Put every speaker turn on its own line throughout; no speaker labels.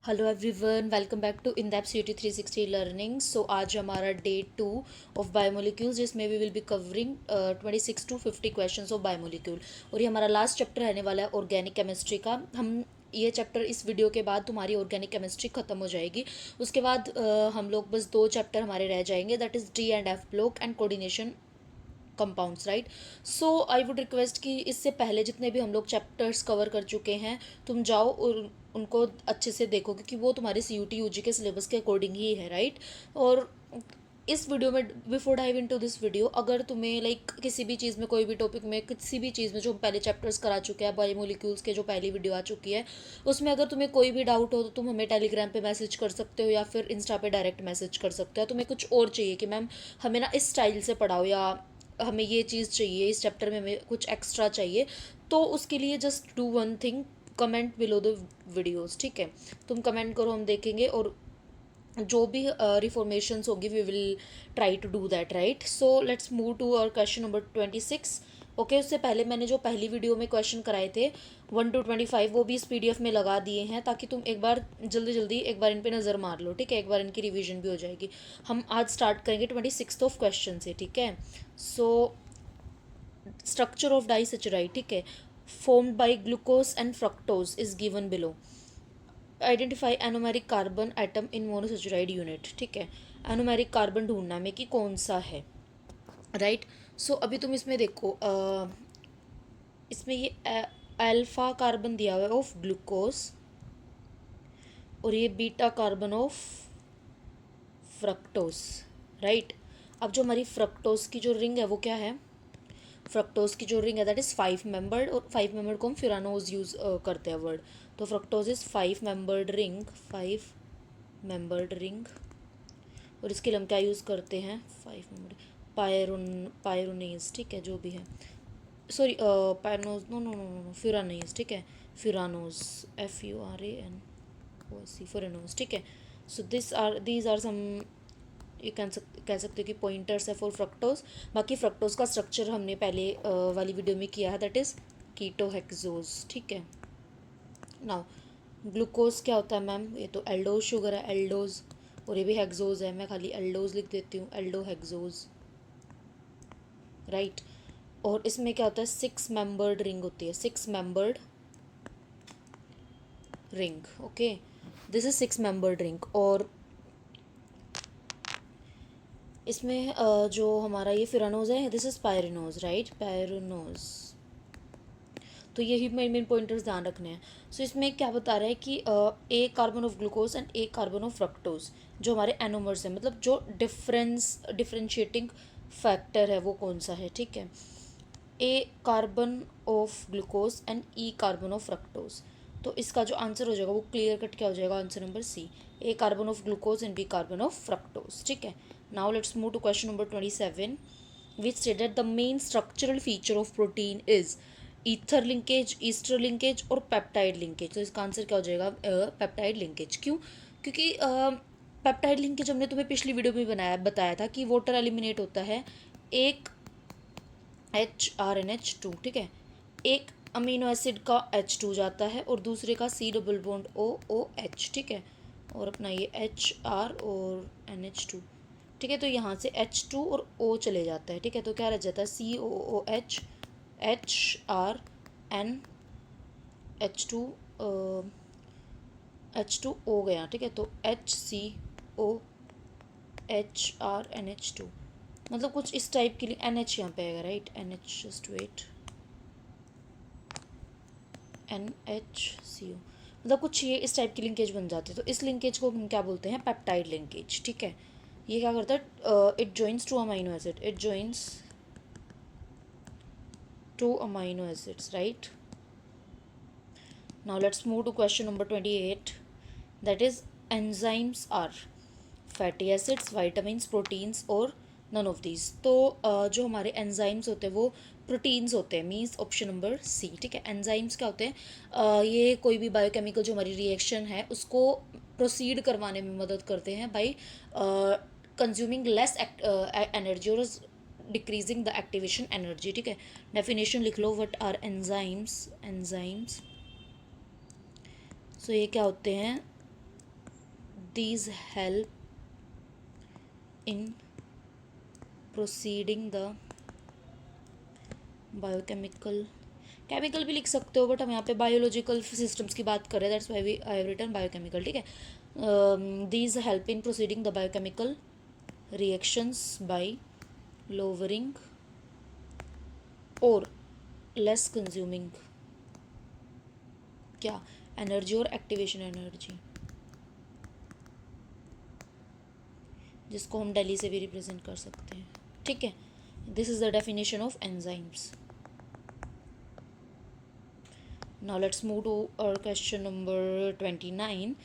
Hello everyone, welcome back to इन दैप C T 360 learning. So आज हमारा डे 2 ऑफ बायोमोलिक्यूल्स, जिसमें we will be covering 26 to 50 questions of biomolecule. और ये हमारा लास्ट चैप्टर रहने वाला है ऑर्गेनिक केमिस्ट्री का। हम ये चैप्टर इस वीडियो के बाद तुम्हारी ऑर्गेनिक केमिस्ट्री खत्म हो जाएगी। उसके बाद हम लोग बस दो चैप्टर हमारे रह जाएंगे, that is D and F block and coordination compounds, right. So I would request कि इससे पहले जितने भी हम लोग चैप्टर्स कवर कर चुके हैं, तुम जाओ और उनको अच्छे से देखो, क्योंकि वो तुम्हारे सी यू टी यू जी के सिलेबस के अकॉर्डिंग ही है, राइट। और इस वीडियो में, before dive into this video, अगर तुम्हें किसी भी चीज़ में, कोई भी टॉपिक में, किसी भी चीज़ में जो हम पहले चैप्टर्स करा चुके हैं, बायोमोलिक्यूल्स के जो पहली वीडियो आ चुकी है, उसमें अगर तुम्हें कोई भी डाउट हो तो तुम हमें टेलीग्राम पे मैसेज कर सकते हो या फिर इंस्टा पे डायरेक्ट मैसेज कर सकते हो। तुम्हें कुछ और चाहिए कि मैम हमें ना इस स्टाइल से पढ़ाओ, या हमें ये चीज़ चाहिए, इस चैप्टर में हमें कुछ एक्स्ट्रा चाहिए, तो उसके लिए just do one thing, comment below the videos, ठीक है। तुम कमेंट करो, हम देखेंगे, और जो भी रिफॉर्मेशंस होगी we will try to do that, right. So let's move to our question number 26। Okay, उससे पहले मैंने जो पहली वीडियो में क्वेश्चन कराए थे 1 to 25, वो भी इस पीडीएफ में लगा दिए हैं, ताकि तुम एक बार जल्दी जल्दी एक बार इन पे नज़र मार लो, ठीक है। एक बार इनकी रिवीजन भी हो जाएगी। हम आज स्टार्ट करेंगे 26 ऑफ क्वेश्चन से, ठीक है। सो स्ट्रक्चर ऑफ डाइसेचराइड, ठीक है, formed by glucose and fructose is given below. Identify anomeric carbon atom in monosaccharide unit, ठीक है। एनोमेरिक कार्बन ढूंढना में कि कौन सा है, राइट। सो अभी तुम इसमें देखो, इसमें ये अल्फा कार्बन दिया हुआ है ऑफ ग्लूकोज, और ये beta carbon of fructose, right. अब जो हमारी फ्रक्टोज की जो रिंग है वो क्या है, फ्रक्टोज की जो रिंग है दैट इज़ 5 मेंबर्ड, और 5 मेंबर्ड को हम फिरानोज यूज़ करते हैं वर्ड। तो fructose is 5 membered ring, 5 membered ring. और इसके लिए हम क्या यूज़ करते हैं, 5 मेंबर्ड पायरोनेज, ठीक है, जो भी है, sorry pyranose, no no no no, furanose, ठीक है, फिरानोज, FURANOZ, फिरानोज, ठीक है। सो दीज आर सम, ये कह सकते हो कि पॉइंटर्स है फॉर फ्रक्टोज। बाकी फ्रक्टोज का स्ट्रक्चर हमने पहले वाली वीडियो में किया है, दैट इज़ कीटोहेक्सोज, ठीक है। नाउ ग्लूकोज क्या होता है मैम, ये तो एल्डोज शुगर है, एल्डोज, और ये भी हेक्सोज है, मैं खाली एल्डोज लिख देती हूँ, एल्डो हेक्सोज, राइट। और इसमें क्या होता है, 6 मेंबर्ड रिंग होती है, 6 membered ring, okay. This is 6 membered ring. और इसमें जो हमारा ये फिरानोज है, दिस इज पायरिनोज, राइट, पायरिनोज। तो यही मेन मेन पॉइंटर्स ध्यान रखने हैं। सो इसमें क्या बता रहा है कि a carbon of glucose and a carbon of fructose, जो हमारे एनोमर्स हैं, मतलब जो डिफरेंशिएटिंग फैक्टर है वो कौन सा है, ठीक है। A carbon of glucose and E carbon of fructose. तो इसका जो आंसर हो जाएगा वो क्लियर कट क्या हो जाएगा, answer number C, A carbon of glucose and B carbon of fructose, ठीक है। Now let's move to question number 27, which stated the main structural feature of protein is ether linkage, Easter linkage और peptide linkage. तो इसका answer क्या हो जाएगा, peptide linkage. क्यों, क्योंकि पेप्टाइड लिंकेज हमने तुम्हें पिछली वीडियो में बताया था कि वाटर एलिमिनेट होता है, एक HRNH2, ठीक है, एक अमीनो एसिड का H2 जाता है और दूसरे का C डबल बॉन्ड OOH, ठीक है, और अपना ये HR और NH2, ठीक है। तो यहाँ से H2 और O चले जाता है, ठीक है, तो क्या रह जाता है, COOH, HRNH2, H2O गया, ठीक है, तो HCOHRNH2, मतलब कुछ इस टाइप के लिए NH यहाँ पे आएगा, right, NH, just wait, NHCO, मतलब कुछ ये इस टाइप की लिंकेज बन जाती है। तो इस लिंकेज को हम क्या बोलते हैं, पेप्टाइड लिंकेज, ठीक है। ये क्या करता है, it joins to amino acid, it joins to amino acids, right. Now let's move to question number 28, that is enzymes are fatty acids, vitamin, proteins और नन ऑफ दीज। तो जो हमारे एंजाइम्स होते हैं वो प्रोटीन्स होते हैं, मीन्स ऑप्शन नंबर सी, ठीक है। एंजाइम्स क्या होते हैं, ये कोई भी बायोकेमिकल जो हमारी रिएक्शन है उसको प्रोसीड करवाने में मदद करते हैं बाई कंज्यूमिंग लेस एनर्जी और डिक्रीजिंग द एक्टिवेशन एनर्जी, ठीक है। डेफिनेशन लिख लो, व्हाट आर एंजाइम्स, एंजाइम्स। सो ये क्या होते हैं, these help in proceeding the biochemical, chemical भी लिख सकते हो बट हम यहाँ पे बायोलॉजिकल सिस्टम्स की बात कर रहे हैं, that's why I have written biochemical, ठीक है. These help in proceeding the biochemical reactions by lowering और लेस कंज्यूमिंग क्या, एनर्जी और एक्टिवेशन एनर्जी, जिसको हम दिल्ली से भी रिप्रेजेंट कर सकते हैं, ठीक है. This is the definition of enzymes. Now let's move to our question number 29.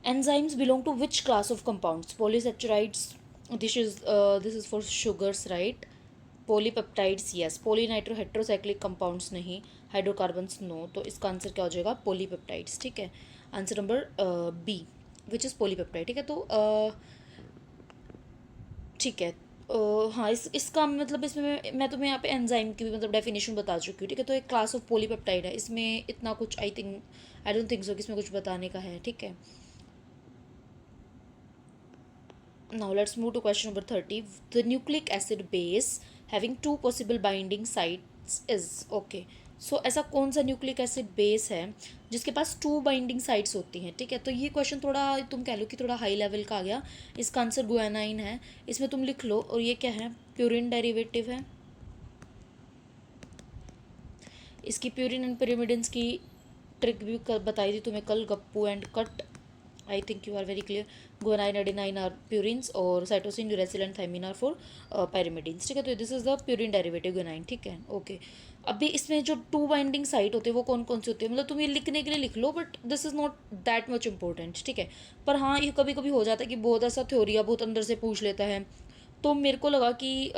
Enzymes belong to which class of compounds? Polysaccharides. This is for sugars, right? Polypeptides, yes. Polynitroheterocyclic compounds नहीं. Hydrocarbons, no. तो इसका answer क्या हो जाएगा? Polypeptides, ठीक है. Answer number B, which is polypeptide, ठीक है. तो ठीक है. हाँ, इसका मतलब इसमें मैं तुम्हें यहाँ पे एंजाइम की भी मतलब डेफिनेशन बता चुकी हूँ, ठीक है. तो एक क्लास ऑफ पॉलीपेप्टाइड है, इसमें इतना कुछ आई डोंट थिंक सो कि इसमें कुछ बताने का है, ठीक है. Now let's move to question number 30. The nucleic acid base having 2 possible binding sites is, okay. So ऐसा कौन सा न्यूक्लिक एसिड बेस है जिसके पास 2 बाइंडिंग साइट्स होती हैं, ठीक है. तो ये क्वेश्चन थोड़ा तुम कह लो कि थोड़ा हाई लेवल का आ गया. इसका आंसर गुआनाइन है. इसमें तुम लिख लो. और ये क्या है? प्यूरिन डेरिवेटिव है. इसकी प्यूरिन एंड pyrimidines की ट्रिक भी बताई थी तुम्हें कल, गप्पू and cut. I think you are very clear. Guanine adenine are purines और cytosine uracil and thymine are for pyrimidines, ठीक है. तो this is the purine derivative guanine, ठीक है. ओके. अभी इसमें जो 2 बाइंडिंग साइट होते हैं वो कौन कौन सी होती है, मतलब तुम ये लिखने के लिए लिख लो but this is not that much important, ठीक है. पर हाँ, ये कभी कभी हो जाता है कि बहुत ऐसा थ्योरी बहुत अंदर से पूछ लेता है. तो मेरे को लगा कि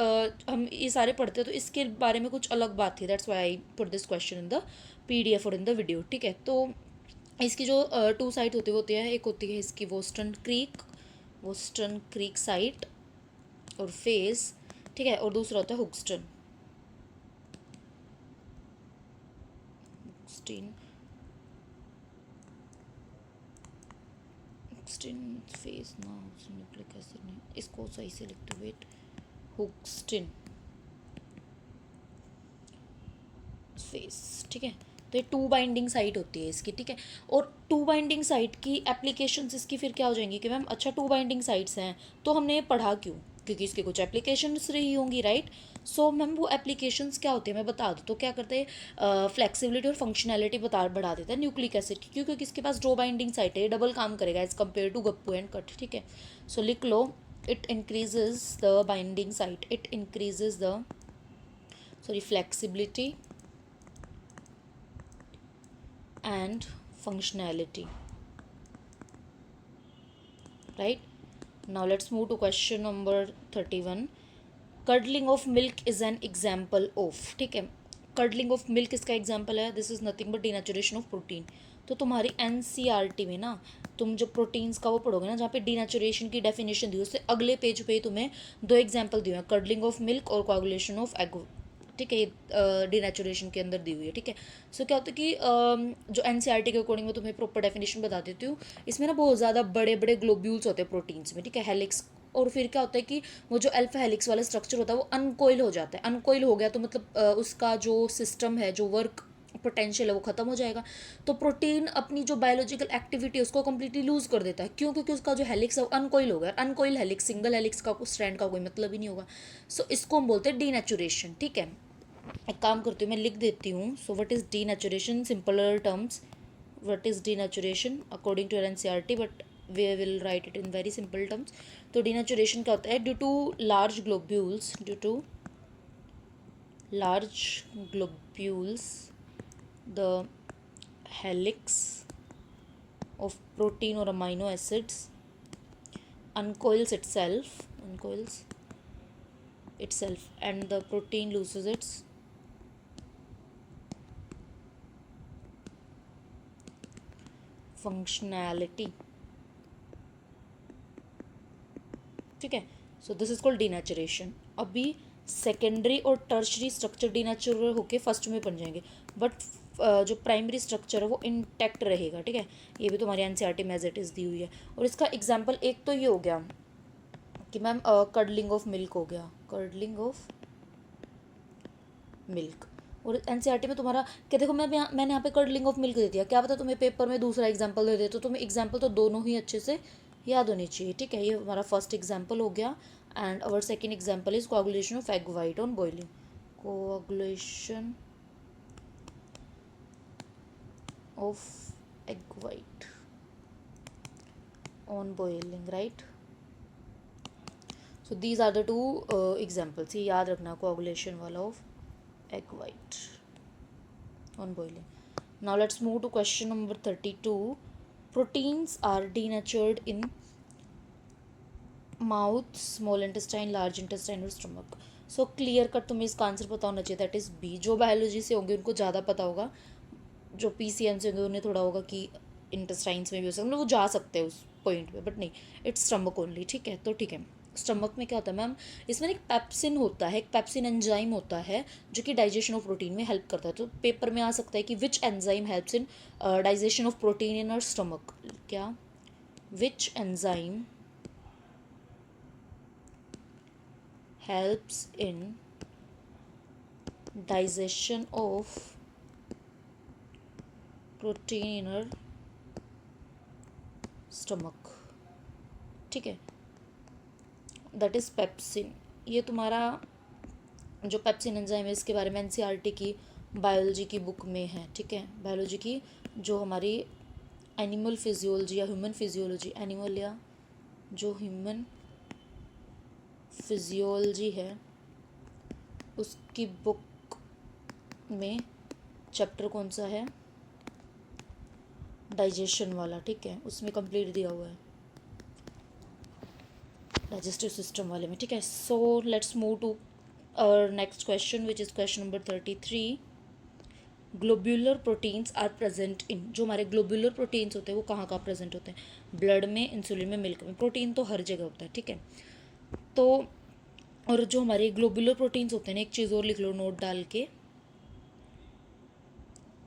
हम ये सारे पढ़ते हैं तो इसके बारे में कुछ अलग बात थी, that's why I put this question in the PDF और इन द वीडियो, ठीक है. तो इसकी जो 2 साइट होती है, एक होती है इसकी वोस्टर्न क्रीक साइट और फेस, ठीक है. और दूसरा होता है हुक्सटन फेस ना, न्यूक्लिक एसिड नहीं, इसको सही से लिखते हुए हुक्सटिन फेस, ठीक है. तो ये 2 बाइंडिंग साइट होती है इसकी, ठीक है. और 2 बाइंडिंग साइट की एप्लीकेशंस इसकी फिर क्या हो जाएंगी कि मैम अच्छा 2 बाइंडिंग साइट्स हैं तो हमने ये पढ़ा क्यों, क्योंकि इसकी कुछ एप्लीकेशंस रही होंगी, राइट. सो मैम वो एप्लीकेशंस क्या होती है मैं बता दूँ. तो क्या करते हैं, फ्लेक्सिबिलिटी और फंक्शनैलिटी बढ़ा देता है न्यूक्लिक एसिड की, क्योंकि इसके पास 2 बाइंडिंग साइट है, डबल काम करेगा एज कम्पेयर टू गप्पू एंड कट, ठीक है. सो लिख लो. It increases the binding site, it increases the flexibility and functionality, right. Now let's move to question number 31. curdling of milk is an example of, ठीक है. curdling of milk इसका example है. This is nothing but denaturation of protein. तो तुम्हारी NCERT में ना तुम जब प्रोटीन्स का वो पढ़ोगे ना, जहाँ पे डीनेचुरेशन की डेफिनेशन दी उससे अगले पेज पे तुम्हें 2 एग्जाम्पल दिए हैं, कर्डलिंग ऑफ मिल्क और कोआगुलेशन ऑफ एग, ठीक है. ये डीनेचुरेशन के अंदर दी हुई है, ठीक है. सो क्या होता है कि जो NCERT के अकॉर्डिंग मैं तुम्हें प्रॉपर डेफिनेशन बता देती हूँ. इसमें ना बहुत ज़्यादा बड़े बड़े ग्लोब्यूल्स होते हैं प्रोटीन्स में, ठीक है, हेलिक्स. और फिर क्या होता है कि वो जो अल्फा हेलिक्स वाला स्ट्रक्चर होता है वो अनकोइल हो जाता है. अनकोइल हो गया तो मतलब उसका जो सिस्टम है, जो वर्क पोटेंशियल है वो खत्म हो जाएगा. तो प्रोटीन अपनी जो बायोलॉजिकल एक्टिविटी है उसको कम्प्लीटली लूज कर देता है. क्यों? क्योंकि उसका जो हेलिक्स है वो अनकोइल हो गया. अनकोइल हेलिक्स, सिंगल हेलिक्स का स्ट्रैंड का कोई मतलब ही नहीं होगा. सो इसको हम बोलते हैं डीनेचुरेशन, ठीक है. एक काम करती हूँ मैं लिख देती हूँ. So what is denaturation, simpler terms. What is denaturation according to NCERT, but we will write it in very simple terms. तो डीनेचुरेशन क्या होता है? Due to large globules the helix of protein or amino acids uncoils itself and the protein loses its functionality, ठीक है. So this is called denaturation. अभी secondary और tertiary structure डीनेचुरल होके first में बन जाएंगे, बट जो प्राइमरी स्ट्रक्चर है वो इंटैक्ट रहेगा, ठीक है। ये भी तुम्हारी एनसीईआरटी में एज इट इज़ दी हुई है। और इसका एग्जाम्पल एक तो ये हो गया कि मैम कर्डलिंग ऑफ मिल्क हो गया, कर्डलिंग ऑफ मिल्क। और एनसीईआरटी में तुम्हारा क्या, देखो मैंने यहाँ पे कर्डलिंग ऑफ मिल्क दे दिया, क्या पता तुम्हें पेपर में दूसरा एग्जाम्पल दे दे, तो तुम्हें एग्जाम्पल तो दोनों ही अच्छे से याद होनी चाहिए, ठीक है। ये हमारा फर्स्ट एग्जाम्पल हो गया। And our second example is coagulation of egg white on boiling, coagulation of egg white on boiling, right? So these are the two examples. ये याद रखना, coagulation वाला of egg white on boiling. Now let's move to question number 32. Proteins are denatured in mouth, small intestine, large intestine और stomach. So clear cut तुम्हें इसका answer पता होना चाहिए, that is B. जो बायोलॉजी से होंगे उनको ज़्यादा पता होगा, जो PCM से होंगे उन्हें थोड़ा होगा कि इंटेस्टाइन्स में भी हो सकता है, वो जा सकते हैं उस पॉइंट पे, बट नहीं, इट्स स्टमक ओनली, ठीक है। तो ठीक है, स्टमक में क्या होता है मैम, इसमें एक पेप्सिन होता है, एक पेप्सिन एंजाइम होता है जो कि डाइजेशन ऑफ प्रोटीन में हेल्प करता है। तो पेपर में आ सकता है कि which enzyme helps in digestion of protein in our stomach, क्या, which enzyme helps in digestion of protein in our stomach, ठीक है, दैट इज़ पेप्सिन। ये तुम्हारा जो पेप्सिन एंजाइम है इसके बारे में एनसीईआरटी की बायोलॉजी की बुक में है, ठीक है। बायोलॉजी की जो हमारी एनिमल फिजियोलॉजी या ह्यूमन फिजियोलॉजी, एनिमल या जो ह्यूमन फिजियोलॉजी है उसकी बुक में चैप्टर कौन सा है, डाइजेशन वाला, ठीक है, उसमें कंप्लीट दिया हुआ है डाइजेस्टिव सिस्टम वाले में, ठीक है। So let's move to our next question which is question number 33. Globular proteins are present in, जो हमारे ग्लोब्यूलर प्रोटीन्स होते हैं वो कहाँ कहाँ प्रेजेंट होते हैं, ब्लड में, इंसुलिन में, मिल्क में। प्रोटीन तो हर जगह होता है, ठीक है। तो और जो हमारे ग्लोब्यूलर प्रोटीन्स होते हैं ना, एक चीज़ और लिख लो नोट डाल के,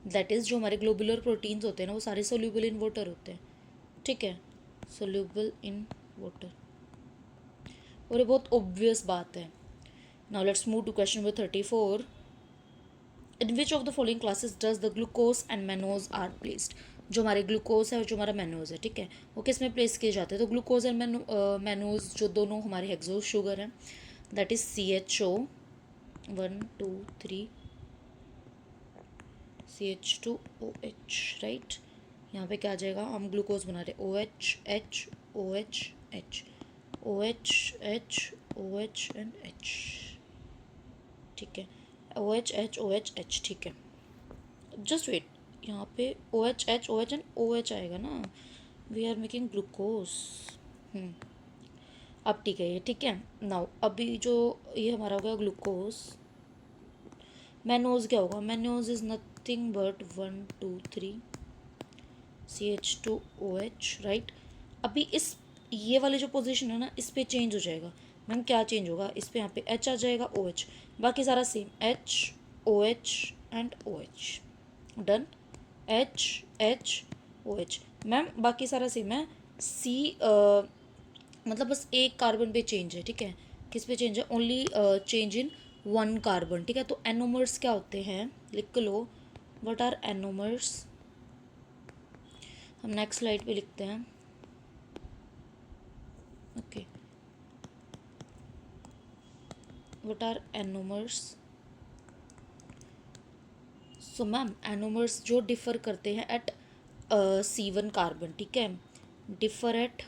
दैट इज़ जो हमारे ग्लोब्यूलर प्रोटीन्स होते हैं ना वो सारे सोल्यूबल इन वाटर होते हैं, ठीक है, सोल्यूबल इन वाटर। और ये बहुत ऑब्वियस बात है। Now let's move to question number 34. In which of the following classes does the glucose and mannose are placed, जो हमारे ग्लूकोज है और जो हमारा मैनोज है, ठीक है, वो किस में प्लेस किए जाते हैं। तो ग्लूकोज एंड मैनोज जो दोनों हमारे हेक्सोज शुगर हैं, that is CHO 1 2 3 CH2OH, right. यहाँ पे क्या आ जाएगा, हम ग्लूकोज बना रहे OH H OH H OH H OH and H, ठीक है, OH H OH H, ठीक है। जस्ट वेट, यहाँ पे OH H OH and OH आएगा ना, वी आर मेकिंग ग्लूकोज। अब ठीक है ये, ठीक है। नाउ अभी जो ये हमारा हो गया ग्लूकोज, मैनोज क्या होगा, mannose is nothing but 1 2 3 CH2OH, right. अभी इस ये वाली जो पोजीशन है ना इस पे चेंज हो जाएगा मैम, क्या चेंज होगा, इस पे यहाँ पे H आ जाएगा, OH, बाकी सारा same, H OH and OH, done, H H OH ma'am, बाकी सारा सेम है। C मतलब बस एक कार्बन पे चेंज है, ठीक है, किस पे चेंज है, ओनली चेंज इन 1 कार्बन, ठीक है। तो एनोमर्स क्या होते हैं, लिख लो, व्हाट आर एनोमर्स, हम नेक्स्ट स्लाइड पे लिखते हैं, okay, what are anomers. So ma'am anomers जो डिफर करते हैं एट C1 कार्बन, ठीक है, डिफर एट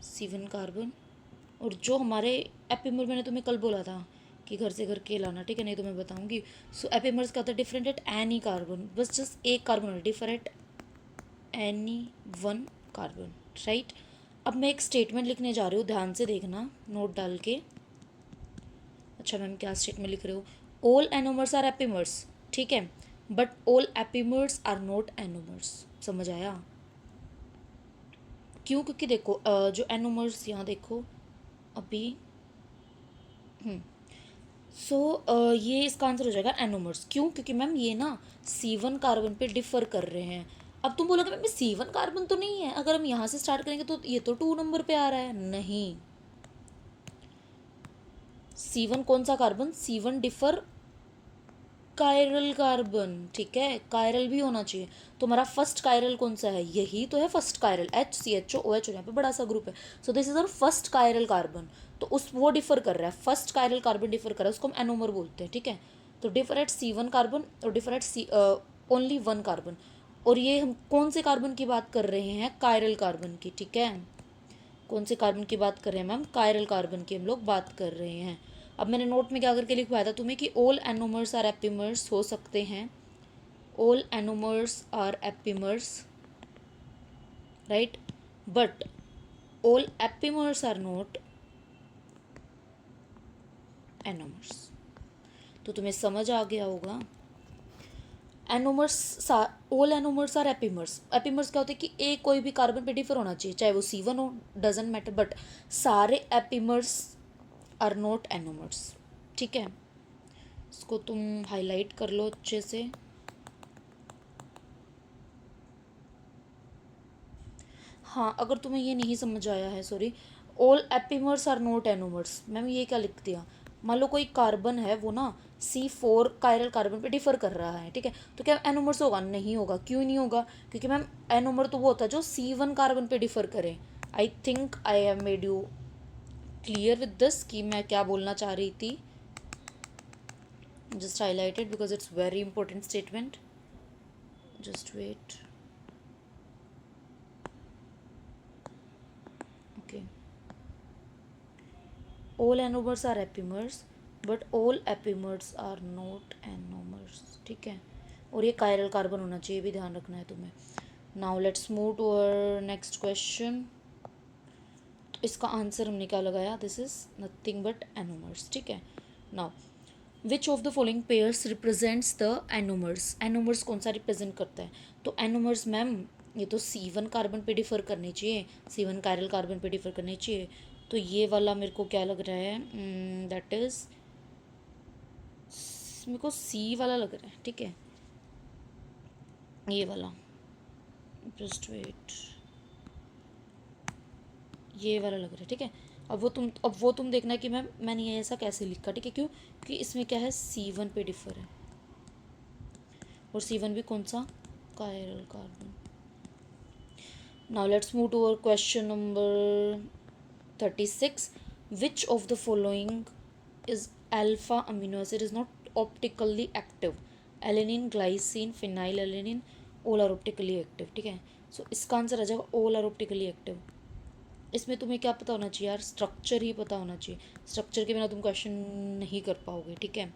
C1 कार्बन। और जो हमारे एपिमर, मैंने तुम्हें कल बोला था कि घर से घर के लाना, ठीक है, नहीं तो मैं बताऊंगी। सो एपिमर्स का था डिफरेंट एट एनी कार्बन, बस जस्ट एक carbon, differ at any 1 carbon, right. अब मैं एक स्टेटमेंट लिखने जा रही हूँ, ध्यान से देखना नोट डाल के। अच्छा मैम क्या स्टेटमेंट लिख रहे हो, ऑल एनोमर्स आर एपिमर्स, ठीक है, but all epimers are not anomers, समझ आया। क्यों, क्योंकि देखो जो एनोमर्स यहाँ देखो अभी सो ये इसका आंसर हो जाएगा एनोमर्स। क्यों? क्योंकि मैम ये ना C1 कार्बन पे डिफर कर रहे हैं। अब तुम बोलोगे मैम C1 कार्बन तो नहीं है, अगर हम यहाँ से स्टार्ट करेंगे तो ये तो 2 नंबर पे आ रहा है। नहीं, C1 कौन सा carbon? C1 differ chiral carbon, ठीक है, कायरल भी होना चाहिए। तो हमारा फर्स्ट कायरल कौन सा है? यही तो है फर्स्ट कायरल, HCHO OH, यहाँ पे बड़ा सा ग्रुप है। So this is our first chiral carbon. तो उस वो डिफर कर रहा है, फर्स्ट कायरल कार्बन डिफर कर रहा है, उसको हम एनोमर बोलते हैं, ठीक है। तो डिफर एट C1 कार्बन और डिफर एट ओनली 1 कार्बन। और ये हम कौन से कार्बन की बात कर रहे हैं? कायरल कार्बन की, ठीक है। कौन से कार्बन की बात कर रहे हैं मैम? कायरल कार्बन की हम लोग बात कर रहे हैं। अब मैंने नोट में क्या करके लिखवाया था तुम्हें कि ऑल एनोमर्स आर एपिमर्स हो सकते हैं, all anomers are epimers, right, but all epimers are not anomers. तो तुम्हें समझ आ गया होगा। Anomers, all anomers are epimers. Epimers क्या होते हैं कि एक कोई भी कार्बन पे डिफर होना चाहिए, चाहे वो C1 हो, डजेंट मैटर, बट सारे एपिमर्स आर नॉट एनोमर्स, ठीक है। इसको तुम हाईलाइट कर लो अच्छे से। हाँ, अगर तुम्हें ये नहीं समझ आया है, sorry, all epimers are not anomers, ma'am ये क्या लिख दिया? मान लो कोई कार्बन है, वो ना C4 कायरल कार्बन पे डिफर कर रहा है, ठीक है, तो क्या एनोमर्स होगा? नहीं होगा। क्यों नहीं होगा? क्योंकि मैम एनोमर तो वो होता है जो C1 कार्बन पे डिफर करे। I think I have made you clear with this कि मैं क्या बोलना चाह रही थी। Just highlighted because it's very important statement. Just wait, okay. all anomers are epimers but all epimers are not anomers, ठीक है। और ये कायरल कार्बन होना चाहिए, भी ध्यान रखना है तुम्हें। Now let's move to our next question. इसका आंसर हमने क्या लगाया? This is nothing but anomers, ठीक है। Now which of the following pairs represents the anomers? Anomers कौन सा रिप्रेजेंट करता है? तो एनोमर्स मैम ये तो C1 कार्बन पे डिफर करने चाहिए, C1 कायरल कार्बन पे डिफर करने चाहिए। तो ये वाला मेरे को क्या लग रहा है? दैट इज, मेरे को C वाला लग रहा है, ठीक है, ये वाला। जस्ट वेट, ये वाला लग रहा है, ठीक है। अब वो तुम देखना कि मैंने ये ऐसा कैसे लिखा, ठीक है। क्यों? कि इसमें क्या है? C1 पे डिफर है, और C1 भी कौन सा? Chiral carbon. Now let's move to our question number 36. Which of the following is alpha amino acid is not optically active? Alanine, glycine, phenylalanine, all are optically active, ठीक है। सो इसका answer आ जाएगा all are optically active। इसमें तुम्हें क्या पता होना चाहिए यार? स्ट्रक्चर ही पता होना चाहिए। स्ट्रक्चर के बिना तुम क्वेश्चन नहीं कर पाओगे, ठीक है।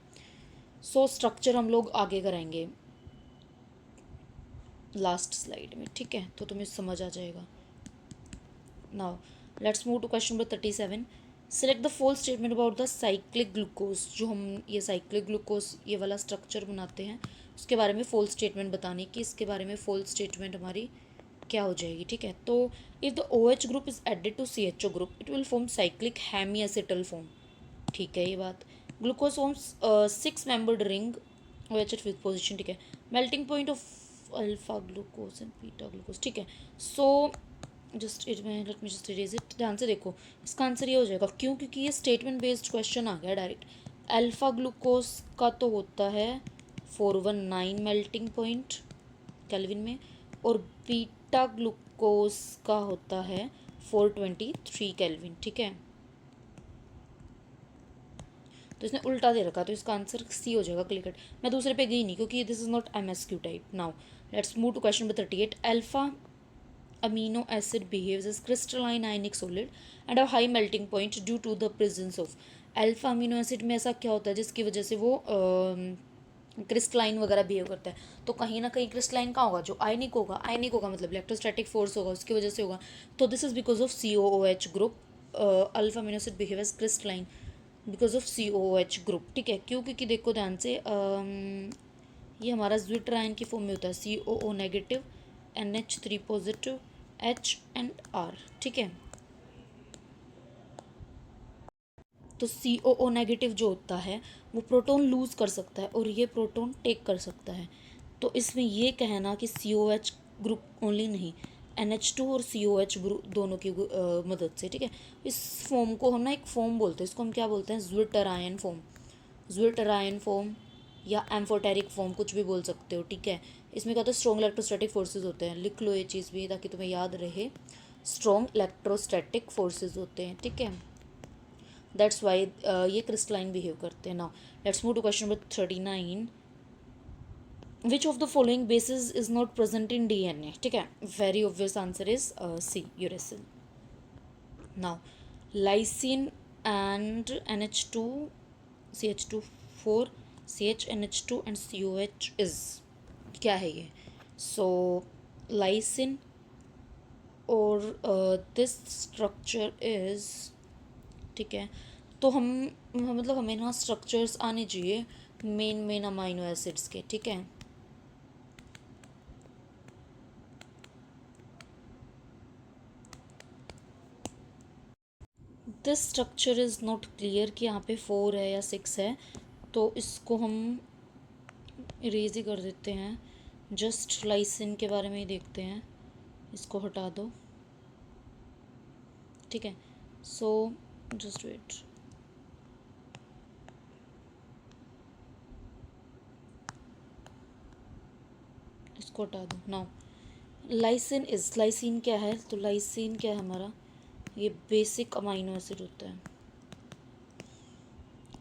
सो स्ट्रक्चर हम लोग आगे कराएंगे लास्ट स्लाइड में, ठीक है, तो तुम्हें समझ आ जाएगा। Now let's move to question number 37। Select the false statement about the cyclic glucose. जो हम ये साइक्लिक ग्लूकोज ये वाला स्ट्रक्चर बनाते हैं, उसके बारे में फॉल्स स्टेटमेंट बताने की, इसके बारे में फॉल्स स्टेटमेंट हमारी क्या हो जाएगी, ठीक है। तो if the OH group is added to CHO group it will form cyclic hemi acetal form, ठीक है, ये बात। Glucose forms 6 membered ring OH at fifth position, ठीक है। Melting point of alpha glucose and beta glucose, ठीक है। So just it में let me just erase it, ध्यान से देखो। इसका आंसर ये हो जाएगा। क्यों? क्योंकि ये स्टेटमेंट बेस्ड क्वेश्चन आ गया डायरेक्ट। अल्फा ग्लूकोज का तो होता है 419 मेल्टिंग पॉइंट केल्विन में, और बीटा ग्लूकोज का होता है 423 केल्विन, ठीक है। तो इसने उल्टा दे रखा, तो इसका आंसर C हो जाएगा, क्लिक इट। मैं दूसरे पे गई नहीं क्योंकि this is not MSQ type. Now let's move to question number 38। Alpha amino acid behaves as crystalline ionic solid and a high melting point due to the presence of alpha amino acid में ऐसा क्या होता है जिसकी वजह से वो crystalline वगैरह बिहेव करता है? तो कहीं ना कहीं क्रिस्टलाइन का होगा जो आयनिक होगा, आयनिक होगा मतलब इलेक्ट्रोस्टैटिक फोर्स होगा, उसकी वजह से होगा। तो this is because of COOH group. Alpha amino acid behave as crystalline because of COOH group, ठीक है। क्यों? क्योंकि देखो ध्यान से, ये हमारा ज्विटर आयन की फॉर्म में होता है, COO negative, NH3 positive, H and R, ठीक है। तो COO नेगेटिव जो होता है वो प्रोटॉन लूज़ कर सकता है और ये प्रोटॉन टेक कर सकता है। तो इसमें ये कहना कि COH ग्रुप ओनली नहीं, NH2 और COH ग्रुप दोनों की मदद से, ठीक है। इस फॉर्म को हम ना एक फॉर्म बोलते हैं, इसको हम क्या बोलते हैं, ज्विटरायन फॉर्म, ज्विटरायन फॉर्म या एम्फोटेरिक फॉर्म, कुछ भी बोल सकते हो, ठीक है। इसमें क्या होता है, स्ट्रॉन्ग इलेक्ट्रोस्टैटिक फोर्सेज होते हैं, लिख लो ये चीज़ भी ताकि तुम्हें याद रहे, स्ट्रॉन्ग इलेक्ट्रोस्टैटिक फोर्सेज होते हैं, ठीक है। दैट्स वाई ये क्रिस्टलाइन बिहेव करते हैं। Now let's move to question number 39। Which of the following bases is not present in DNA, ठीक है। Very obvious answer is C, uracil. Now lysine and NH2 CH2 4 CHNH2 and COH is, क्या है ये, so lysine और this structure is, ठीक है। तो हम मतलब हमें ना स्ट्रक्चर्स आने चाहिए मेन अमाइनो एसिड्स के, ठीक है। This structure is not clear कि यहाँ पे 4 है या 6 है, तो इसको हम इरेज ही कर देते हैं। जस्ट लाइसिन के बारे में ही देखते हैं, इसको हटा दो, ठीक है। सो जस्ट वेट, इसको हटा दो। नाउ लाइसिन इज, लाइसिन क्या है, तो लाइसिन क्या है हमारा, ये बेसिक अमाइनो एसिड होता है,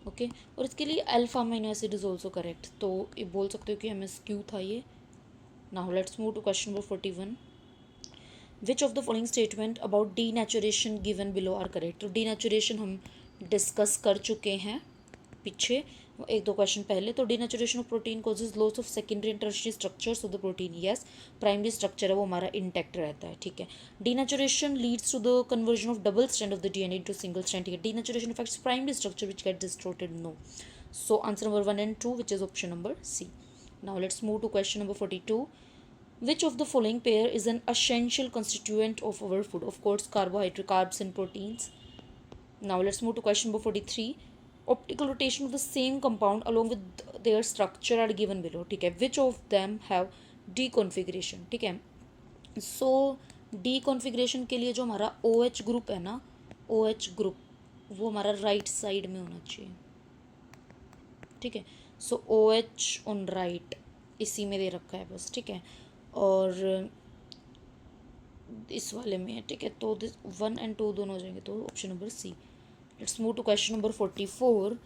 ओके। और इसके लिए alpha amino acid is also correct, तो ये बोल सकते हो कि MSQ था ये। Now let's move to question number 41। Which of the following statement about denaturation given below are correct. तो डीनेचुरेशन हम डिस्कस कर चुके हैं पीछे, एक दो क्वेश्चन पहले। तो denaturation of protein causes loss of secondary and tertiary structures of the protein, yes. Primary structure है वो हमारा इंटैक्ट रहता है, ठीक है। Denaturation leads to the conversion of double strand of the DNA into single strand, ठीक है। Denaturation affects primary structure which get distorted, no. So answer number 1 and 2 which is option number C. Now let's move to question number 42. Which of the following pair is an essential constituent of our food? Of course, carbohydrate, carbs and proteins. Now let's move to question number 43. Optical rotation of the same compound along with their structure are given below, ठीक है। Which of them have deconfiguration, ठीक है। So deconfiguration के लिए जो हमारा OH group है ना, OH ग्रुप वो हमारा राइट साइड में होना चाहिए, ठीक है। सो OH ऑन राइट इसी में दे रखा है बस, ठीक है। और इस वाले में है, ठीक है। तो 1 and 2 दोनों हो जाएंगे, तो option number C। Let's move to question number 44।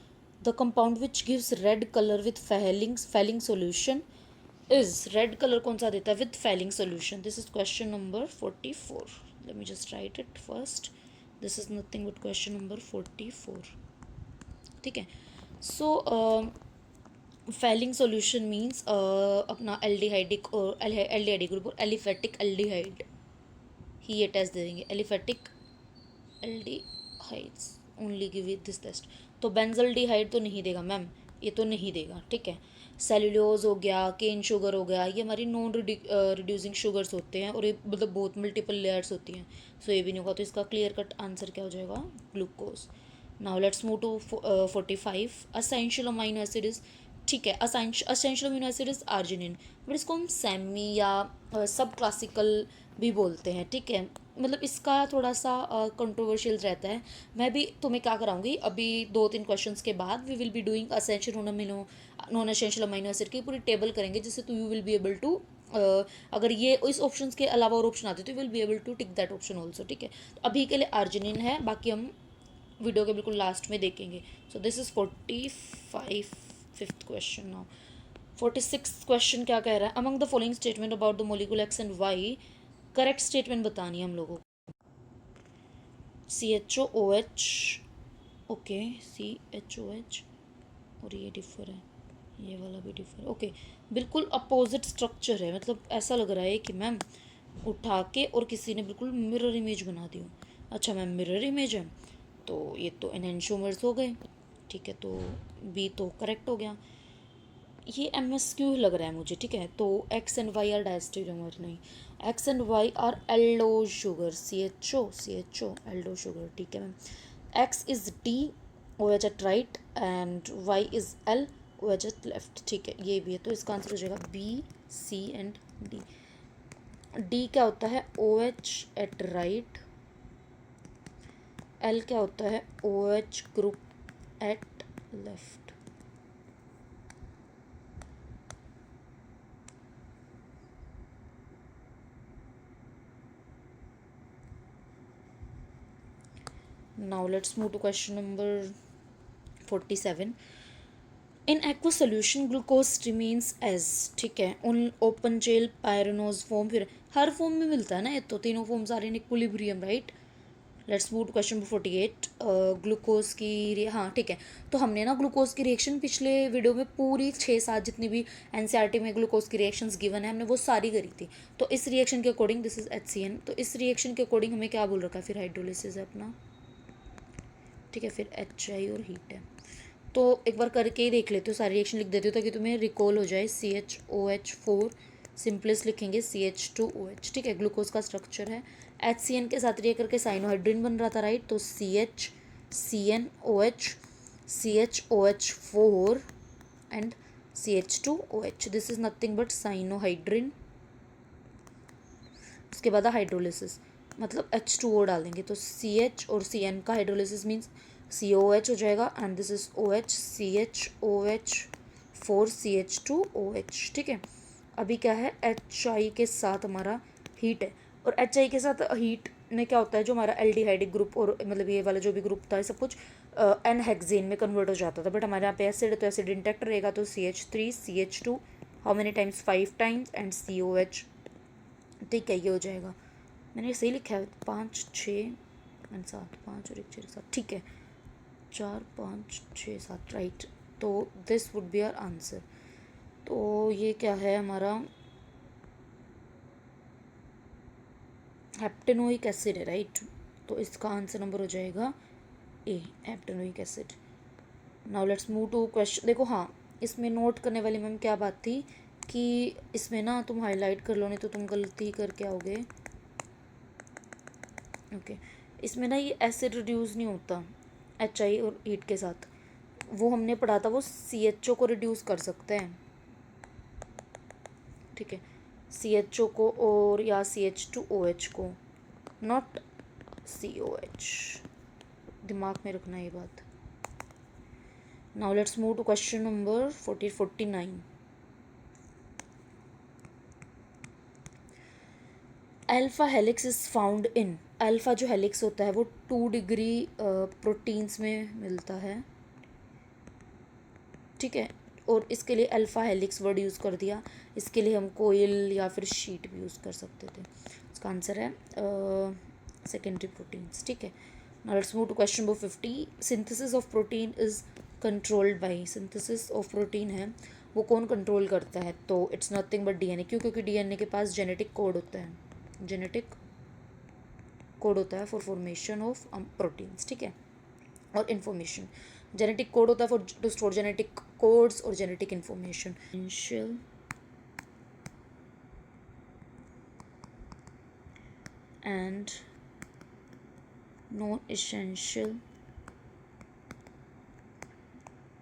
The compound which gives red colour with Fehling solution is, red colour कौन सा देता है with Fehling solution, this is question number 44। Let me just write it first, this is nothing but question number 44, ठीक है। So Fehling solution means अपना aldehydic और aldehydic group और aliphatic aldehyde ही ये टेस्ट दे देंगे, aliphatic aldehydes only give it this test. तो बेंजल्डिहाइड तो नहीं देगा मैम, ये तो नहीं देगा, ठीक है। सेल्यूलोज हो गया, केन शुगर हो गया, ये हमारी नॉन रिड्यूसिंग शुगर्स होते हैं और ये मतलब बहुत मल्टीपल लेयर्स होती हैं, सो ये भी नहीं होगा। तो इसका क्लियर कट आंसर क्या हो जाएगा, glucose. Now let's move to 45। Essential amino acid is, ठीक है। Essential amino acid is arginine, but इसको हम सेमी या सब क्लासिकल भी बोलते हैं, ठीक है। मतलब इसका थोड़ा सा कंट्रोवर्शियल रहता है। मैं भी तुम्हें क्या कराऊंगी अभी 2-3 क्वेश्चंस के बाद, we will be doing essential non essential amino acid की पूरी टेबल करेंगे, जिससे to you will be able to अगर ये इस ऑप्शन के अलावा और ऑप्शन आते तो you will be able to tick that option also, ठीक है। तो अभी के लिए आर्जिनिन है, बाकी हम वीडियो के बिल्कुल लास्ट में देखेंगे। So this is 45, fifth question. नाउ 46 क्वेश्चन क्या कह रहा है, among the following statement about the molecule X and Y, correct statement बतानी है हम लोगों को। CHOOH, ओके, CHOH, और ये डिफर है, ये वाला भी डिफर, ओके। बिल्कुल अपोजिट स्ट्रक्चर है, मतलब ऐसा लग रहा है कि मैम उठा के और किसी ने बिल्कुल मिरर इमेज बना दी हो। अच्छा मैम मिरर इमेज है, तो ये तो एनहेंशोमर्स हो गए, ठीक है। तो बी तो करेक्ट हो गया। ये MSQ लग रहा है मुझे, ठीक है। तो X and Y are diastereomer, नहीं, X and Y are aldo sugar, CHO aldo sugar, ठीक है ma'am. X is D O H at right and Y is L, O H at left. ठीक है, ये भी है, तो इसका आंसर हो जाएगा B, C and D. D क्या होता है, O H at right. L क्या होता है, O H group at left. Now let's move to question number 47। In aqua solution glucose remains as, ठीक है, उन ओपन जेल पायरनोज फॉर्म, फिर हर फॉर्म में मिलता है ना, ये तो तीनों फॉर्म्स आ रहे हैं equilibrium, right. Let's move to question number 48। Glucose की हाँ ठीक है, तो हमने ना ग्लूकोज की रिएक्शन पिछले वीडियो में पूरी 6-7 जितनी भी एनसीईआरटी में ग्लूकोज की रिएक्शंस गिवन है हमने वो सारी करी थी। तो इस रिएक्शन के अकॉर्डिंग दिस इज HCN, तो इस रिएक्शन के अकॉर्डिंग हमें क्या बोल रखा है, फिर हाइड्रोलिसिस है अपना, ठीक है, फिर HI और हीट है। तो एक बार करके ही देख लेते हो, सारी रिएक्शन लिख देती हो ताकि तुम्हें रिकॉल हो जाए। CHOH4 सिंपलेस्ट लिखेंगे CH2OH, ठीक है, ग्लूकोज का स्ट्रक्चर है। HCN के साथ रिएक्ट करके साइनोहाइड्रिन बन रहा था, राइट, तो CHCNOH, CHOH4 and CH2OH, this is nothing but cyanohydrin. उसके बाद हाइड्रोलिसिस, मतलब H2O डालेंगे, तो CH और CN का हाइड्रोलिसिस मीन्स COH हो जाएगा and this is OH, CHOH4 CH2OH, ठीक है। अभी क्या है, HI के साथ हमारा हीट है, और HI के साथ हीट में क्या होता है, जो हमारा एल्डिहाइडिक ग्रुप और मतलब ये वाला जो भी ग्रुप था सब कुछ एन हेक्सेन में कन्वर्ट हो जाता था, बट हमारे यहाँ पे एसिड है तो एसिड इंटैक्ट रहेगा, तो CH3 CH2 how many times, 5 times and COH, ठीक है, ये हो जाएगा। मैंने सही लिखा है, 5 6 एंड 7, 5 और 1 6 7, ठीक है, 4 5 6 7, राइट। तो this would be our answer. तो ये क्या है हमारा, हेप्टेनोइक एसिड है, राइट। तो इसका आंसर नंबर हो जाएगा A, heptanoic acid. Now let's move to question. देखो हाँ, इसमें नोट करने वाली मैम क्या बात थी कि इसमें ना तुम हाईलाइट कर लो, नहीं तो तुम गलती करके आओगे। ओके, इसमें ना ये एसिड रिड्यूस नहीं होता HI और हीट के साथ, वो हमने पढ़ा था, वो CHO को रिड्यूस कर सकते हैं, ठीक है, CHO को और या CH2OH को, नॉट COH, दिमाग में रखना ये बात। Now let's move to question number 49। Alpha helix is found in, alpha जो हेलिक्स होता है वो 2 डिग्री प्रोटीन्स में मिलता है, ठीक है, और इसके लिए अल्फा हेलिक्स वर्ड यूज़ कर दिया, इसके लिए हम कोयल या फिर शीट भी यूज़ कर सकते थे। इसका आंसर है सेकेंडरी प्रोटीन्स, ठीक है। Now let's move to question number 50। Synthesis of protein is controlled by, synthesis of protein है वो कौन कंट्रोल करता है, तो इट्स नथिंग बट DNA, क्यों, क्योंकि DNA के पास जेनेटिक कोड होता है, जेनेटिक कोड होता है फॉर फॉर्मेशन ऑफ प्रोटीन्स, ठीक है, और इन्फॉर्मेशन। जेनेटिक कोड होता है for to store genetic codes और genetic information. Essential and non essential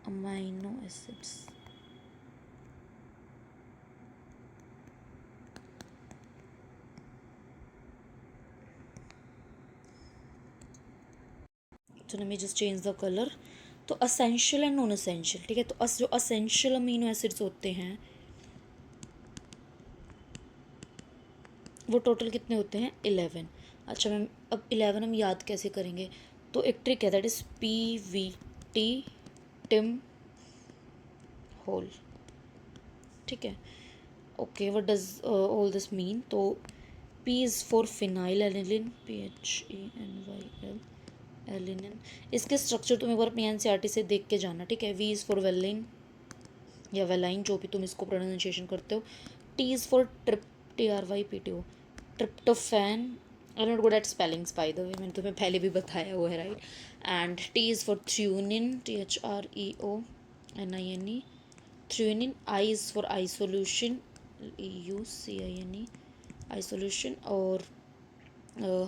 amino acids. तो let me just change the colour. तो असेंशियल एंड नॉन असेंशियल, ठीक है, तो जो असेंशियल अमीनो एसिड्स होते हैं वो टोटल कितने होते हैं, 11। अच्छा मैम, अब 11 हम याद कैसे करेंगे, तो एक ट्रिक है, that is PVT tim hall, ठीक है। Okay, what does all this mean, तो P is for phenyl alanine, PHENYL alanine. इसके स्ट्रक्चर तुम एक बार अपनी NCERT से देख के जाना, ठीक है। V इज़ फॉर वेलिन या वेलाइन, जो भी तुम इसको प्रोनाउंसिएशन करते हो। T is for trip, TRYPTO, tryptophan. I not good at spellings by the way, मैंने तुम्हें पहले भी बताया हुआ है, right. And T is for threonine, THREONINE, threonine. I is for isoleucine, EUCINE, isoleucine. और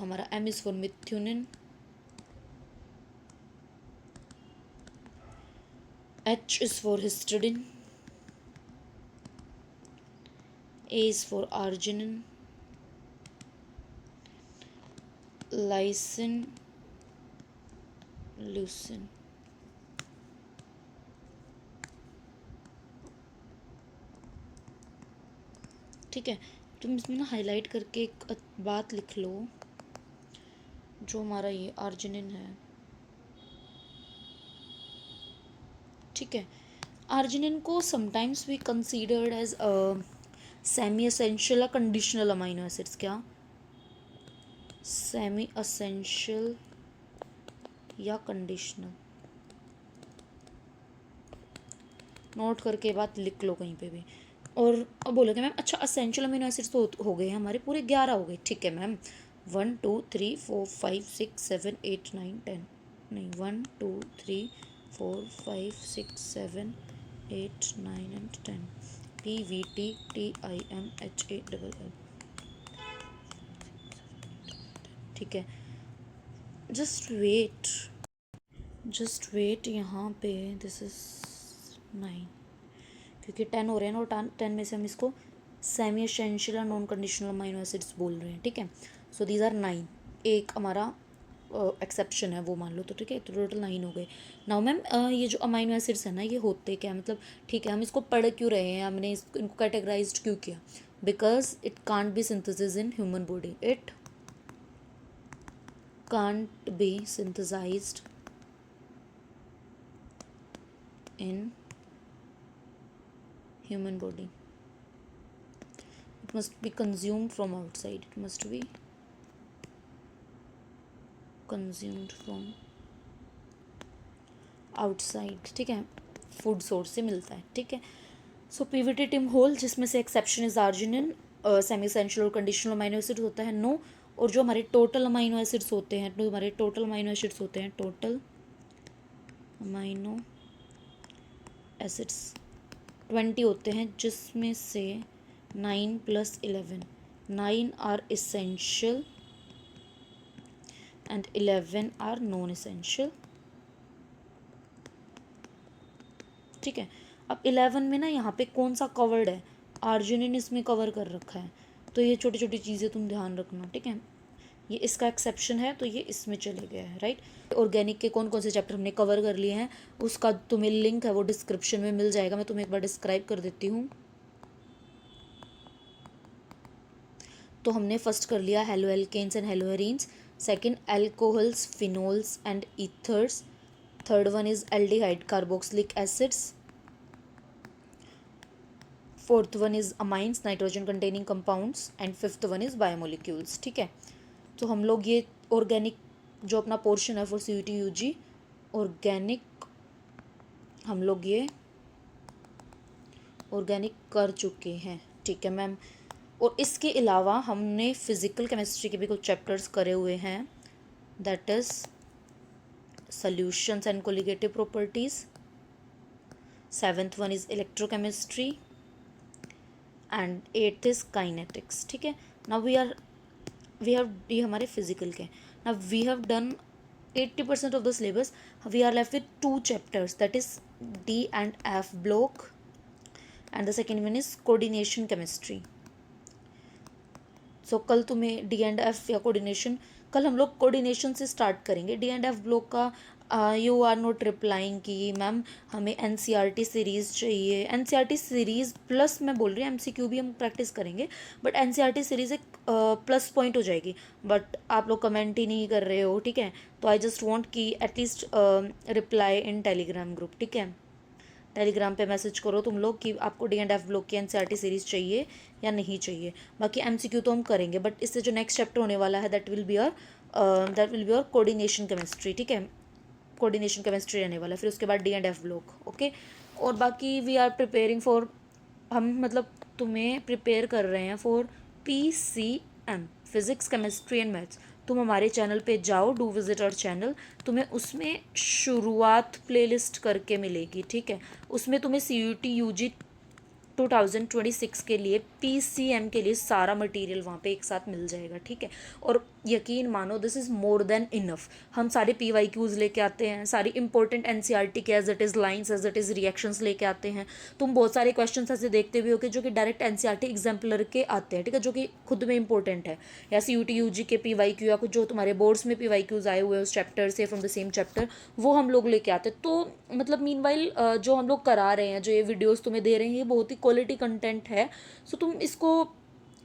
हमारा M is for methionine, H is for histidine, A is for arginine, lysine, leucine. ठीक है, तुम इसमें ना हाईलाइट करके एक बात लिख लो, जो हमारा ये आर्जिनिन है, ठीक है। आर्जिनिन को sometimes we considered as semi essential या कंडीशनल अमाइनो एसिड्स। क्या? सेमी असेंशियल या कंडीशनल। नोट करके बात लिख लो कहीं पे भी। और अब बोलोगे मैम अच्छा असेंशियल अमीनो एसिड्स तो हो गए हमारे पूरे 11 हो गए, ठीक है मैम। 1 2 3 4 5 6 7 8 9 10 नहीं 1 2 3 4 5 6 7 8 9 एंड 10 PVTTIMHALL, ठीक है। जस्ट वेट यहाँ पे दिस इज 9 क्योंकि 10 हो रहे हैं ना, और 10 में से हम इसको सेमी एसेंशियल और नॉन कंडीशनल अमाइनो एसिड्स बोल रहे हैं, ठीक है। सो दीज आर 9, एक हमारा एक्सेप्शन है वो मान लो, तो ठीक है, तो टोटल 9 हो गए। नाउ मैम ये जो अमाइनो एसिड्स है ना, ये होते क्या मतलब, ठीक है, हम इसको पढ़ क्यों रहे हैं, हमने इनको कैटेगराइज क्यों किया? Because it can't be synthesis in human body, it can't be synthesised in human body. It must be consumed from outside. It must be consumed from outside, ठीक है, फूड सोर्स से मिलता है, ठीक है। सो पीवीटी टिम होल, जिसमें से exception is arginine, semi essential और कंडीशनल अमाइनो एसिड्स होता है नो, और जो हमारे टोटल अमाइनो एसिड्स होते हैं, जो हमारे टोटल अमाइनो एसिड्स होते हैं, टोटल अमाइनो एसिड्स 20 होते हैं, जिसमें से 9 + 11, 9 are essential and 11 are non essential, ठीक है। अब 11 में ना यहाँ पे कौन सा कवर्ड है, आर्जिनिन इसमें कवर कर रखा है, तो ये छोटी छोटी चीज़ें तुम ध्यान रखना, ठीक है। ये इसका एक्सेप्शन है तो ये इसमें चले गया है, राइट। ऑर्गेनिक के कौन कौन से चैप्टर हमने कवर कर लिए हैं उसका तुम्हें लिंक है वो डिस्क्रिप्शन में मिल जाएगा, मैं तुम्हें एक बार डिस्क्राइब कर देती हूँ। तो हमने फर्स्ट कर लिया halo alkanes and halo arenes, second alcohols, phenols and ethers, third one is aldehyde carboxylic acids, fourth one is amines nitrogen containing compounds, and fifth one is biomolecules, ठीक है। तो हम लोग ये ऑर्गेनिक जो अपना पोर्शन है फॉर CUT UG ऑर्गेनिक, हम लोग ये ऑर्गेनिक कर चुके हैं, ठीक है मैम। और इसके अलावा हमने फिजिकल केमिस्ट्री के भी कुछ चैप्टर्स करे हुए हैं, that is solutions and colligative properties, 7th one is electrochemistry and 8th is kinetics, ठीक है। नाउ वी हैव, ये हमारे फिजिकल के, now we have done 80% of the syllabus, we are left with 2 chapters, that is D and F block, and the second one is coordination chemistry. So कल तुम्हें D&F या coordination, कल हम लोग coordination से स्टार्ट करेंगे। D&F block का you are not replying कि मैम हमें NCERT सीरीज़ चाहिए, NCERT सीरीज़ प्लस मैं बोल रही हूँ, MCQ भी हम प्रैक्टिस करेंगे, बट NCERT सीरीज़ एक प्लस पॉइंट हो जाएगी, बट आप लोग कमेंट ही नहीं कर रहे हो, ठीक है। तो आई जस्ट वॉन्ट कि at least reply in Telegram group, ठीक है। टेलीग्राम पे मैसेज करो तुम लोग कि आपको D&F ब्लॉक की NCERT सीरीज़ चाहिए या नहीं चाहिए। बाकी MCQ तो हम करेंगे, बट इससे जो नेक्स्ट चैप्टर होने वाला है दैट विल बी और कोऑर्डिनेशन केमिस्ट्री, ठीक है, कोऑर्डिनेशन केमिस्ट्री रहने वाला है, फिर उसके बाद D&F ब्लॉक, ओके। और बाकी वी आर प्रिपेयरिंग फॉर, हम मतलब तुम्हें प्रिपेयर कर रहे हैं for PCM, physics chemistry and maths. तुम हमारे चैनल पे जाओ, डू विजिट आवर चैनल, तुम्हें उसमें शुरुआत प्लेलिस्ट करके मिलेगी, ठीक है। उसमें तुम्हें CUT UG 2026 के लिए PCM के लिए सारा मटेरियल वहाँ पे एक साथ मिल जाएगा, ठीक है। और यकीन मानो this is more than enough. हम सारे PYQs लेके आते हैं, सारी इंपॉर्टेंट NCERT के as it is lines as it is reactions लेके आते हैं। तुम बहुत सारे क्वेश्चन ऐसे देखते भी हो कि जो कि डायरेक्ट NCERT एग्जाम्पलर के आते हैं, ठीक है, जो कि खुद में इंपॉर्टेंट है, या CUT UG के PYQ या कुछ जो तुम्हारे बोर्ड्स में PYQs आए हुए हैं उस चैप्टर से, फ्रॉम द सेम चैप्टर, वो हम लोग लेके आते हैं। तो मतलब मीनवाइल जो हम लोग करा रहे हैं, जो ये वीडियोस तुम्हें दे रहे हैं, ये बहुत ही क्वालिटी कंटेंट है। सो तुम इसको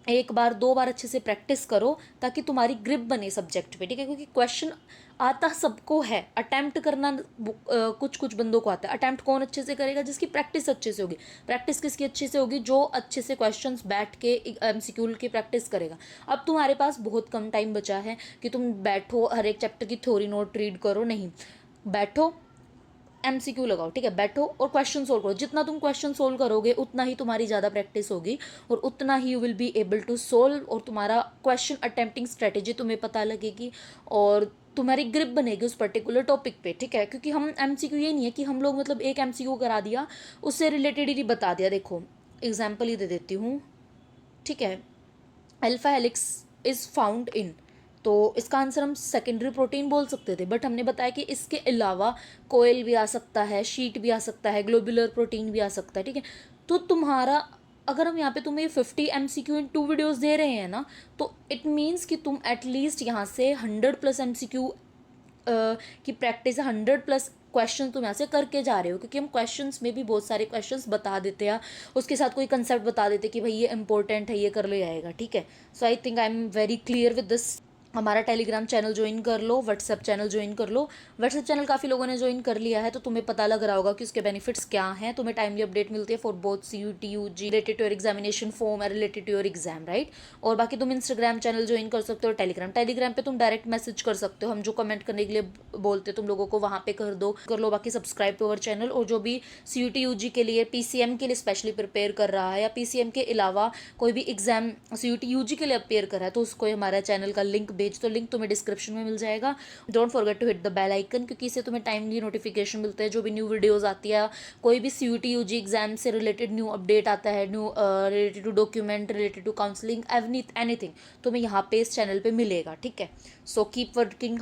एक बार दो बार अच्छे से प्रैक्टिस करो ताकि तुम्हारी ग्रिप बने सब्जेक्ट पे, ठीक है। क्योंकि क्वेश्चन आता सबको है, अटैम्प्ट करना कुछ कुछ बंदों को आता है। अटैम्प्ट कौन अच्छे से करेगा? जिसकी प्रैक्टिस अच्छे से होगी। प्रैक्टिस किसकी अच्छे से होगी? जो अच्छे से क्वेश्चंस बैठ के MCQ की प्रैक्टिस करेगा। अब तुम्हारे पास बहुत कम टाइम बचा है कि तुम बैठो हर एक चैप्टर की थ्योरी नोट रीड करो, नहीं। बैठो, MCQ लगाओ, ठीक है, बैठो और क्वेश्चन सोल्व करो। जितना तुम क्वेश्चन सोल्व करोगे उतना ही तुम्हारी ज़्यादा प्रैक्टिस होगी और उतना ही you will be able to solve, और तुम्हारा क्वेश्चन अटेम्प्टिंग स्ट्रेटेजी तुम्हें पता लगेगी और तुम्हारी ग्रिप बनेगी उस पर्टिकुलर टॉपिक पे, ठीक है। क्योंकि हम MCQ ये नहीं है कि हम लोग मतलब एक MCQ करा दिया, उससे रिलेटेड ही बता दिया। देखो एग्जाम्पल ही दे देती हूँ, ठीक है। Alpha helix is found in, तो इसका आंसर हम सेकेंडरी प्रोटीन बोल सकते थे, बट हमने बताया कि इसके अलावा कोयल भी आ सकता है, शीट भी आ सकता है, ग्लोबुलर प्रोटीन भी आ सकता है, ठीक है। तो तुम्हारा, अगर हम यहाँ पे तुम्हें 50 MCQ इन 2 वीडियोस दे रहे हैं ना, तो इट मीन्स कि तुम एटलीस्ट यहाँ से 100+ MCQ की प्रैक्टिस, 100+ क्वेश्चन तुम यहाँ से करके जा रहे हो। क्योंकि हम क्वेश्चंस में भी बहुत सारे क्वेश्चंस बता देते हैं, उसके साथ कोई कंसेप्ट बता देते कि भाई ये इंपॉर्टेंट है, ये कर ले आएगा, ठीक है। So I think I am very clear with this. हमारा टेलीग्राम चैनल ज्वाइन कर लो, व्हाट्सएप चैनल ज्वाइन कर लो। व्हाट्सएप चैनल काफ़ी लोगों ने ज्वाइन कर लिया है, तो तुम्हें पता लग रहा होगा कि उसके बेनिफिट्स क्या हैं। तुम्हें टाइमली अपडेट मिलती है for both CUT UG related to your examination form and related to your exam, right. और बाकी तुम इंस्टाग्राम चैनल ज्वाइन कर सकते हो, टेलीग्राम पे तुम डायरेक्ट मैसेज कर सकते हो। हम जो कमेंट करने के लिए बोलते हो तुम लोगों को, वहाँ पे कर लो। बाकी सब्सक्राइब टू अवर चैनल। और जो भी CUT UG के लिए, PCM के लिए स्पेशली प्रिपेयर कर रहा है, या PCM के अलावा कोई भी एग्जाम CUT UG के लिए अपेयर कर रहा है, तो उसको हमारा चैनल का लिंक भेज, तो लिंक तुम्हें डिस्क्रिप्शन में मिल जाएगा। Don't forget to hit the bell icon, क्योंकि इससे तुम्हें टाइमली नोटिफिकेशन मिलते हैं जो भी न्यू वीडियोस आती है, कोई भी CUT UG एग्जाम से रिलेटेड न्यू अपडेट आता है, new related to document, related to counselling, anything तुम्हें यहाँ पे इस चैनल पे मिलेगा, ठीक है। So keep working